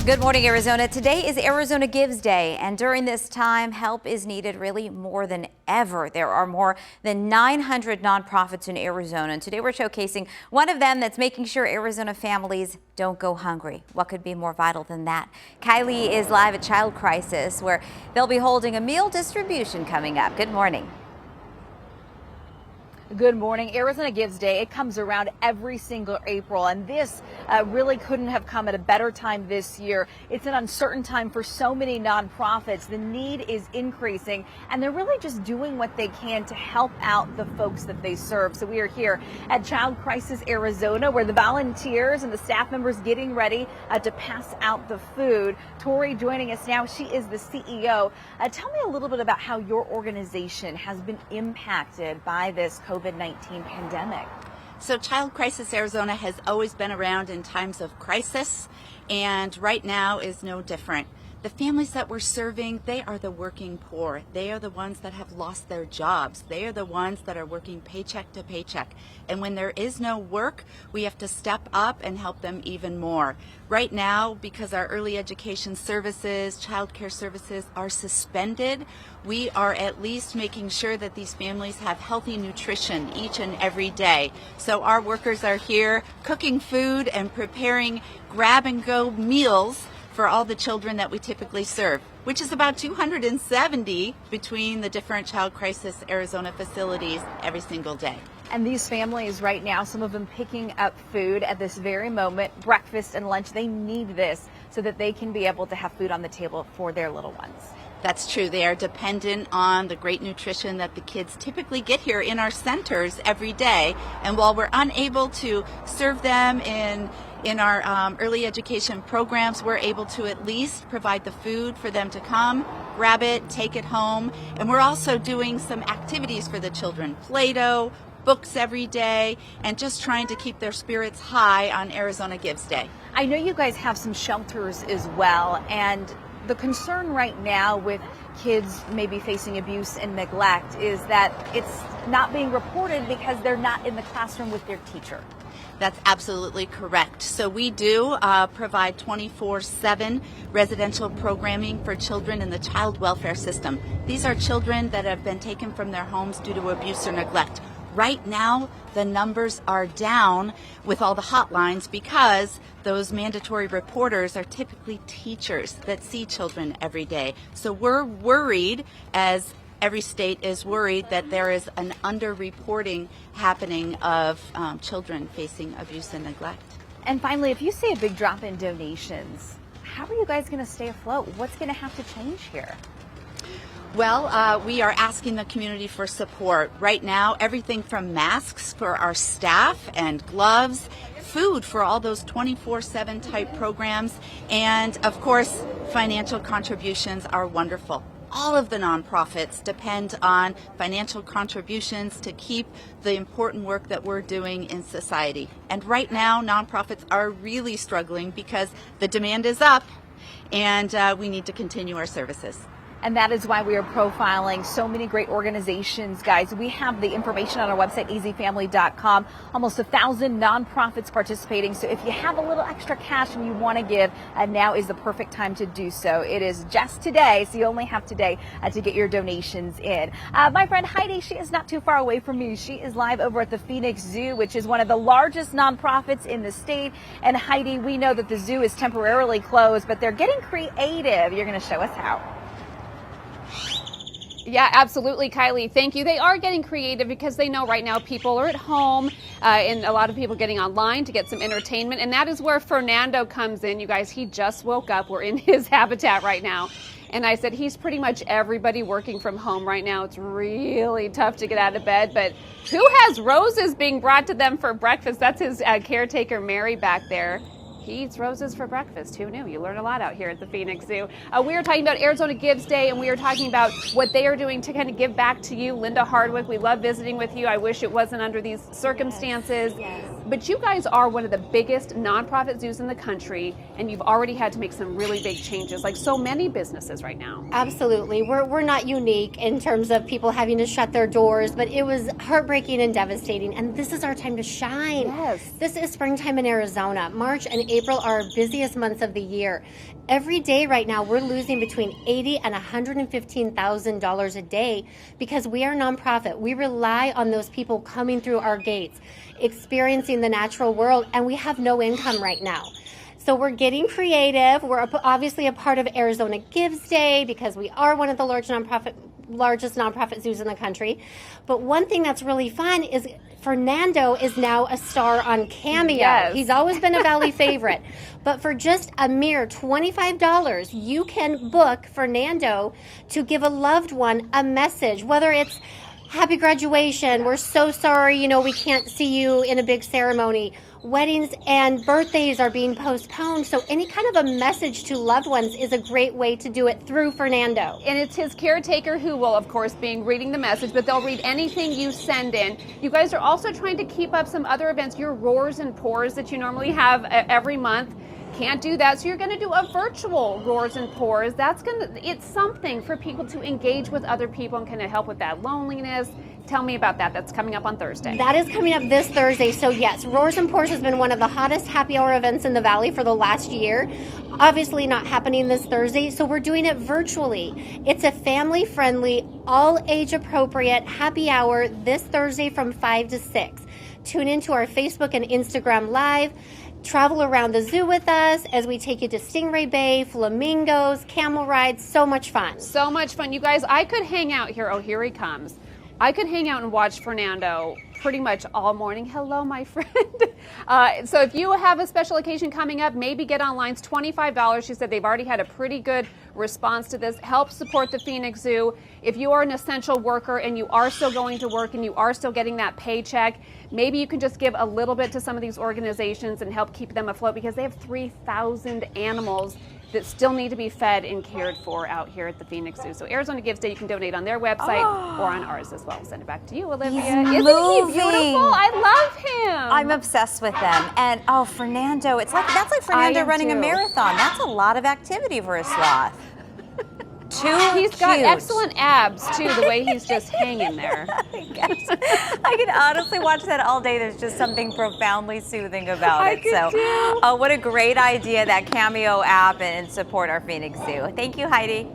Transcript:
Good morning, Arizona. Today is Arizona Gives Day, and during this time, help is needed really more than ever. There are more than 900 nonprofits in Arizona, and today we're showcasing one of them that's making sure Arizona families don't go hungry. What could be more vital than that? Kylie is live at Child Crisis, where they'll be holding a meal distribution coming up. Good morning. Good morning. Arizona Gives Day, it comes around every single April, and this really couldn't have come at a better time this year. It's an uncertain time for so many nonprofits. The need is increasing, and they're really just doing what they can to help out the folks that they serve. So we are here at Child Crisis Arizona, where the volunteers and the staff members getting ready to pass out the food. Tori joining us now. She is the CEO. Tell me a little bit about how your organization has been impacted by this COVID-19 pandemic. So Child Crisis Arizona has always been around in times of crisis, and right now is no different. The families that we're serving, they are the working poor. They are the ones that have lost their jobs. They are the ones that are working paycheck to paycheck. And when there is no work, we have to step up and help them even more. Right now, because our early education services, child care services are suspended, we are at least making sure that these families have healthy nutrition each and every day. So our workers are here cooking food and preparing grab-and-go meals for all the children that we typically serve, which is about 270 between the different Child Crisis Arizona facilities every single day. And these families right now, some of them picking up food at this very moment, breakfast and lunch, they need this so that they can be able to have food on the table for their little ones. That's true. They are dependent on the great nutrition that the kids typically get here in our centers every day. And while we're unable to serve them in our early education programs, we're able to at least provide the food for them to come, grab it, take it home. And we're also doing some activities for the children, Play-Doh, books every day, and just trying to keep their spirits high on Arizona Gives Day. I know you guys have some shelters as well, and the concern right now with kids maybe facing abuse and neglect is that it's not being reported because they're not in the classroom with their teacher. That's absolutely correct. So we do provide 24/7 residential programming for children in the child welfare system. These are children that have been taken from their homes due to abuse or neglect. Right now, the numbers are down with all the hotlines because those mandatory reporters are typically teachers that see children every day. So we're worried, as every state is worried, that there is an underreporting happening of children facing abuse and neglect. And finally, if you see a big drop in donations, how are you guys going to stay afloat? What's going to have to change here? Well, we are asking the community for support. Right now, everything from masks for our staff and gloves, food for all those 24/7 type programs, and of course, financial contributions are wonderful. All of the nonprofits depend on financial contributions to keep the important work that we're doing in society. And right now, nonprofits are really struggling because the demand is up, and we need to continue our services. And that is why we are profiling so many great organizations, guys. We have the information on our website, easyfamily.com. Almost 1,000 nonprofits participating. So if you have a little extra cash and you want to give, now is the perfect time to do so. It is just today, so you only have today to get your donations in. My friend Heidi, she is not too far away from me. She is live over at the Phoenix Zoo, which is one of the largest nonprofits in the state. And Heidi, we know that the zoo is temporarily closed, but they're getting creative. You're going to show us how. Yeah, absolutely, Kylie. Thank you. They are getting creative because they know right now people are at home and a lot of people getting online to get some entertainment. And that is where Fernando comes in. You guys, he just woke up. We're in his habitat right now. And I said he's pretty much everybody working from home right now. It's really tough to get out of bed. But who has roses being brought to them for breakfast? That's his caretaker, Mary, back there. He eats roses for breakfast. Who knew? You learn a lot out here at the Phoenix Zoo. We are talking about Arizona Gives Day, and we are talking about what they are doing to kind of give back to you. Linda Hardwick, we love visiting with you. I wish it wasn't under these circumstances. Yes. But you guys are one of the biggest nonprofit zoos in the country, and you've already had to make some really big changes, like so many businesses right now. Absolutely. We're not unique in terms of people having to shut their doors, but it was heartbreaking and devastating. And this is our time to shine. Yes. This is springtime in Arizona. March and April are our busiest months of the year. Every day right now, we're losing between $80,000 and $115,000 a day because we are a nonprofit. We rely on those people coming through our gates, experiencing the natural world, and we have no income right now. So we're getting creative. We're obviously a part of Arizona Gives Day because we are one of the largest nonprofit zoos in the country. But one thing that's really fun is Fernando is now a star on Cameo. Yes. He's always been a Valley favorite. But for just a mere $25, you can book Fernando to give a loved one a message, whether it's happy graduation, we're so sorry, we can't see you in a big ceremony. Weddings and birthdays are being postponed, so any kind of a message to loved ones is a great way to do it through Fernando. And it's his caretaker who will, of course, be reading the message, but they'll read anything you send in. You guys are also trying to keep up some other events, your Roars and Pours that you normally have every month. Can't do that, so you're going to do a virtual Roars and Pours. It's something for people to engage with other people and kind of help with that loneliness. Tell me about that. That's coming up on Thursday. That is coming up this Thursday. So yes, Roars and Pours has been one of the hottest happy hour events in the Valley for the last year. Obviously not happening this Thursday, so we're doing it virtually. It's a family-friendly, all age-appropriate happy hour this Thursday from 5 to 6. Tune into our Facebook and Instagram Live. Travel around the zoo with us as we take you to Stingray Bay, flamingos, camel rides, so much fun. So much fun. You guys, I could hang out here. Oh, here he comes. I could hang out and watch Fernando pretty much all morning. Hello, my friend. So if you have a special occasion coming up, maybe get online. It's $25. She said they've already had a pretty good response to this. Help support the Phoenix Zoo. If you are an essential worker and you are still going to work and you are still getting that paycheck, maybe you can just give a little bit to some of these organizations and help keep them afloat because they have 3,000 animals that still need to be fed and cared for out here at the Phoenix Zoo. So Arizona Gives Day, you can donate on their website or on ours as well. Send it back to you, Olivia. Isn't he moving. beautiful? I love him. I'm obsessed with them. And Fernando, that's like Fernando am running a too. marathon. That's a lot of activity for a sloth. He's got cute. excellent abs too, the way he's just hanging there. I could honestly watch that all day. There's just something profoundly soothing about it. could too. What a great idea, that Cameo app, and support our Phoenix Zoo. Thank you, Heidi.